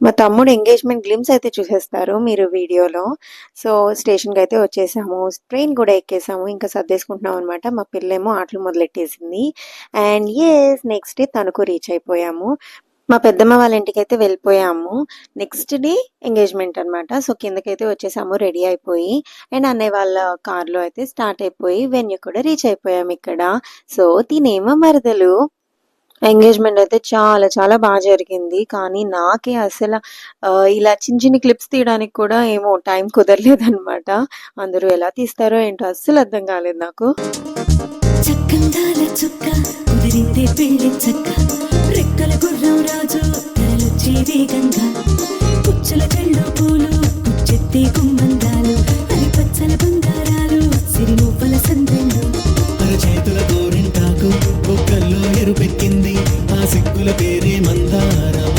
మా తమ్ముడు engagement glimpse అయితే చూసేస్తారు మీరు వీడియోలో. సో స్టేషన్కి అయితే వచ్చేసాము, ట్రైన్ కూడా ఎక్కేసాము, ఇంకా సర్దేసుకుంటున్నాం అనమాట. మా పిల్లేమో ఆటలు మొదలెట్టేసింది. And as next day Tanuku reach అయిపోయాము. మా పెద్దమ్మ వాళ్ళ ఇంటికి అయితే వెళ్ళిపోయాము. నెక్స్ట్ డే ఎంగేజ్మెంట్ అనమాట. సో కిందకైతే వచ్చేసాము రెడీ అయిపోయి. అండ్ అన్నయ్య వాళ్ళ కార్లో అయితే స్టార్ట్ అయిపోయి వెన్యూ కూడా రీచ్ అయిపోయాము ఇక్కడ. సో తినేమో మరదలు. ఎంగేజ్మెంట్ అయితే చాలా చాలా బాగా జరిగింది. కానీ నాకే అసలు ఇలా చిన్న చిన్ని క్లిప్స్ తీయడానికి కూడా ఏమో టైం కుదరలేదనమాట. అందరూ ఎలా తీస్తారో ఏంటో అస్సలు అర్థం కాలేదు నాకు. చక్కందాల చుక్క కుదిరిందే పెళ్లి చక్క, రెక్కల గుర్రం రాజు తరలొచ్చే వేగంగా, పుచ్చల చెళ్ళు పూలు కుచ్చెత్తే గుమ్మందాలు, అది పచ్చల బంగారాలు సిరిమూపల సందెళ్ళు, చేతుల గోరింటాకు బొక్కల్లో ఎరుపెక్కింది, ఆ సిగ్గుల పేరే మందారం.